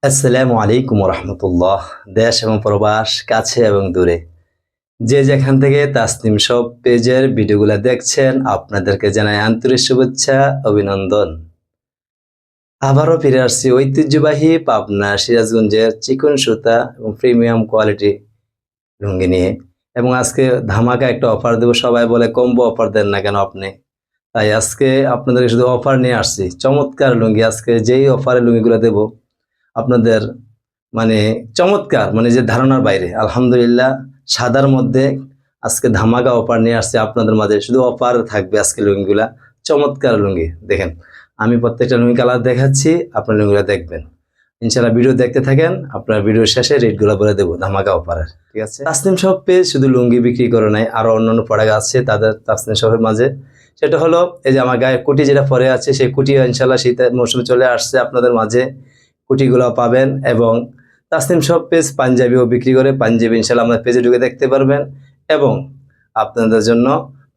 আসসালামু আলাইকুম রহমতুল্লাহ। দেশ এবং প্রবাস, কাছে এবং দূরে, যে যেখান থেকে তাসনিম শপ পেজের ভিডিওগুলো দেখছেন, আপনাদেরকে জানাই আন্তরিক শুভেচ্ছা, অভিনন্দন। আবারও ফিরে আসছি ঐতিহ্যবাহী পাবনা সিরাজগঞ্জের চিকন সুতা এবং প্রিমিয়াম কোয়ালিটি লুঙ্গি নিয়ে। এবং আজকে ধামাকা একটা অফার দেবো। সবাই বলে কম্বো অফার দেন না কেন আপনি, তাই আজকে আপনাদেরকে শুধু অফার নিয়ে আসছি। চমৎকার লুঙ্গি, আজকে যেই অফারে লুঙ্গিগুলো দেবো আপনাদের মানে চমৎকার, মানে যে ধারণার বাইরে। আলহামদুলিল্লাহ, সাদার মধ্যে আজকে ধামাকা অফার নিয়ে আসছে আপনাদের মাঝে। শুধু অফার থাকবে আজকে লুঙ্গিগুলা, চমৎকার লুঙ্গি। দেখেন, আমি প্রত্যেকটা লুঙ্গি কালার দেখাচ্ছি, আপনার লুঙ্গিগুলা দেখবেন ইনশাআল্লাহ। ভিডিও দেখতে থাকেন, আপনার ভিডিওর শেষে রেটগুলো বলে দেবো ধামাকা অফারের। ঠিক আছে, তাসনিম শপ পেজ শুধু লুঙ্গি বিক্রি করে নাই, আরো অন্যান্য প্রোডাক্ট আছে তাদের তাসনিম শপের মাঝে। সেটা হলো এই যে আমার গায়ে কুটি যেটা পরে আছে, সেই কুটি ইনশাআল্লাহ শীতের মৌসুমে চলে আসছে আপনাদের মাঝে, কুটিগুলো পাবেন। এবং তাসনিম শপ পেজ পাঞ্জাবিও বিক্রি করে, পাঞ্জাবি ইনশাআল্লাহ আপনার পেজে ঢুকে দেখতে পারবেন। এবং আপনাদের জন্য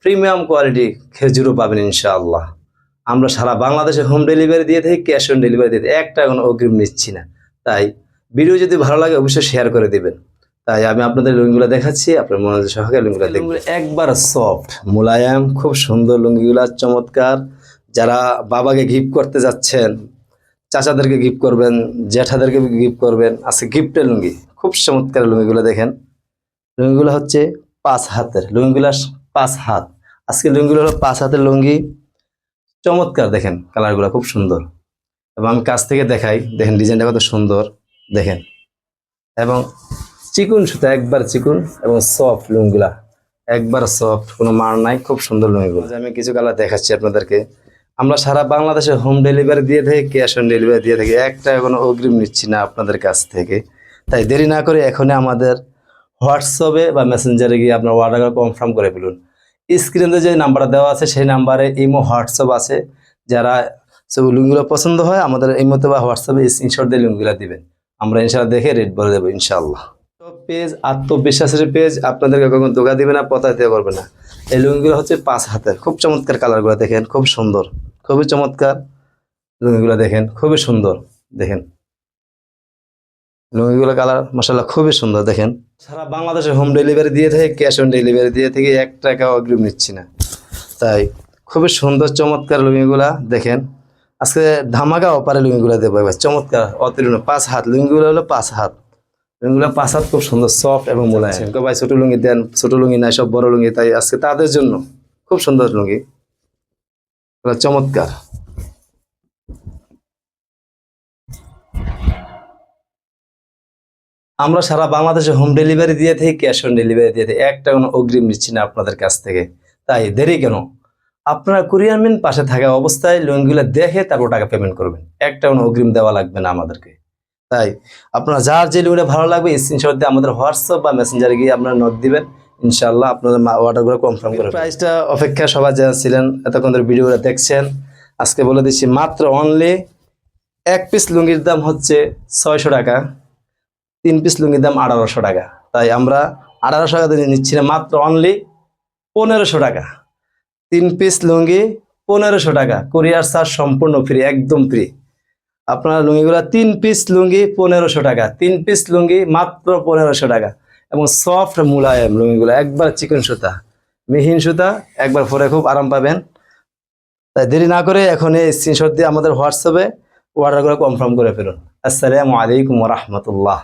প্রিমিয়াম কোয়ালিটি খেজুরও পাবেন ইনশাআল্লাহ। আমরা সারা বাংলাদেশে হোম ডেলিভারি দিয়ে থাকি, ক্যাশ অন ডেলিভারি দিয়ে থাকি, একটা কোনো অগ্রিম নিচ্ছি না। তাই ভিডিও যদি ভালো লাগে অবশ্যই শেয়ার করে দিবেন। তাই আমি আপনাদের লুঙ্গিগুলো দেখাচ্ছি, আপনার মনোযোগ সহকারে লুঙ্গিগুলো দেখবেন। একবার সফট মোলায়েম, খুব সুন্দর লুঙ্গিগুলো, চমৎকার। যারা বাবাকে গিফট করতে যাচ্ছেন, চাচাদেরকে গিফট করবেন, জ্যাঠাদেরকে গিফট করবেন, আজকে গিফটের লুঙ্গি, খুব চমৎকার লুঙ্গিগুলো দেখেন। লুঙ্গিগুলো হচ্ছে 5 হাতের লুঙ্গিগুলো, 5 হাত। আজকে লুঙ্গিগুলো হলো 5 হাতের লুঙ্গি, চমৎকার। দেখেন কালারগুলো খুব সুন্দর। এবং আমি কাছ থেকে দেখাই, দেখেন ডিজাইনটা কত সুন্দর দেখেন। এবং চিকুন সুতা, একবার চিকুন এবং সফট লুঙ্গিগুলা, একবার সফট, কোনো মার নাই, খুব সুন্দর লুঙ্গিগুলো। আমি কিছু কালার দেখাচ্ছি আপনাদেরকে। আমরা সারা বাংলাদেশে হোম ডেলিভারি দিয়ে থাকি, ক্যাশ অন ডেলিভারি দিয়ে থাকি, একটা কোনো অগ্রিম নিচ্ছি না আপনাদের কাছ থেকে। তাই দেরি না করে এখনই আমাদের হোয়াটসঅ্যাপে বা মেসেঞ্জারে গিয়ে আপনার অর্ডার কনফার্ম করে ফেলুন। স্ক্রিনে যে নাম্বার দেওয়া আছে সেই নাম্বারে ইমো, হোয়াটসঅ্যাপ আছে। যারা সব লুঙ্গিগুলো পছন্দ হয় আমাদের ইমোতে বা হোয়াটসঅ্যাপে স্ক্রিনশট দিয়ে লুঙ্গিগুলো দিবেন, আমরা ইনশাআল্লাহ দেখে রেট বলে দেবো ইনশাআল্লাহ। পেজ আত্মবিশ্বাসের পেজ, আপনাদেরকে কখনো ধোকা দিবে না, প্রতারিত করবে না। এই লুঙ্গিগুলো হচ্ছে 5 হাতের, খুব চমৎকার। কালারগুলো দেখেন, খুব সুন্দর, খুবই চমৎকার। লুঙ্গিগুলো দেখেন, খুবই সুন্দর। দেখেন লুঙ্গিগুলো কালার মাশাআল্লাহ খুবই সুন্দর। দেখেন সারা বাংলাদেশে হোম ডেলিভারি দিয়ে থাকে, ক্যাশ অন ডেলিভারি দিয়ে থেকে, 1 টাকা অগ্রিম নিচ্ছি না। তাই খুবই সুন্দর চমৎকার লুঙ্গিগুলা দেখেন। আজকে ধামাকা অফারে লুঙ্গিগুলো দেবো এবার, চমৎকার অতিরিক্ত 5 হাত লুঙ্গিগুলো হলো 5 হাত। লুঙ্গিগুলো 5 হাত, খুব সুন্দর, সফট এবং মোলায়েম। ভাই ছোট লুঙ্গি দেন, ছোট লুঙ্গি নাই, সব বড় লুঙ্গি। তাই আজকে তাদের জন্য খুব সুন্দর লুঙ্গি, চমৎকার। আমরা সারা বাংলাদেশে হোম ডেলিভারি দিয়ে থাকি, ক্যাশ অন ডেলিভারি দিয়ে থাকি, একটা কোনো অগ্রিম নিচ্ছি না আপনাদের কাছ থেকে। তাই দেরি কেন, আপনারা কুরিয়ারম্যান পাশে থাকা অবস্থায় লুঙ্গিগুলো দেখে তারপর টাকা পেমেন্ট করবেন, একটা কোনো অগ্রিম দেওয়া লাগবে না আমাদেরকে। তাই আপনারা যার যে লুঙ্গিটা ভালো লাগবে স্ক্রিনশট দিয়ে আমাদের হোয়াটসঅ্যাপ বা মেসেঞ্জারে গিয়ে আপনারা নোট দিবেন, ইনশাআল্লাহ আপনাদের অর্ডারগুলো কনফার্ম করবেন। প্রাইসটা অপেক্ষা সবাই যারা ছিলেন এতক্ষণ ধরে ভিডিওগুলো দেখছেন, আজকে বলে দিচ্ছি মাত্র অনলি 1 পিস লুঙ্গির দাম হচ্ছে 600 টাকা, 3 পিস লুঙ্গির দাম 1800 টাকা। তাই আমরা 1800 টাকা দিয়ে নিচ্ছি না, মাত্র অনলি 1500 টাকা। 3 পিস লুঙ্গি 1500 টাকা, কুরিয়ার চার্জ সম্পূর্ণ ফ্রি, একদম ফ্রি। আপনার লুঙ্গিগুলা 3 পিস লুঙ্গি 1500 টাকা, 3 পিস লুঙ্গি মাত্র 1500 টাকা। এবং সফট মুলায়েম লুঙ্গিগুলো, একবার চিকন সুতা, মিহিন সুতা, একবার পরে খুব আরাম পাবেন। তাই দেরি না করে এখন এই স্ক্রিনশট দিয়ে আমাদের হোয়াটসঅ্যাপে অর্ডারগুলো কনফার্ম করে ফেলুন। আসসালামু আলাইকুম ওয়া রাহমাতুল্লাহ।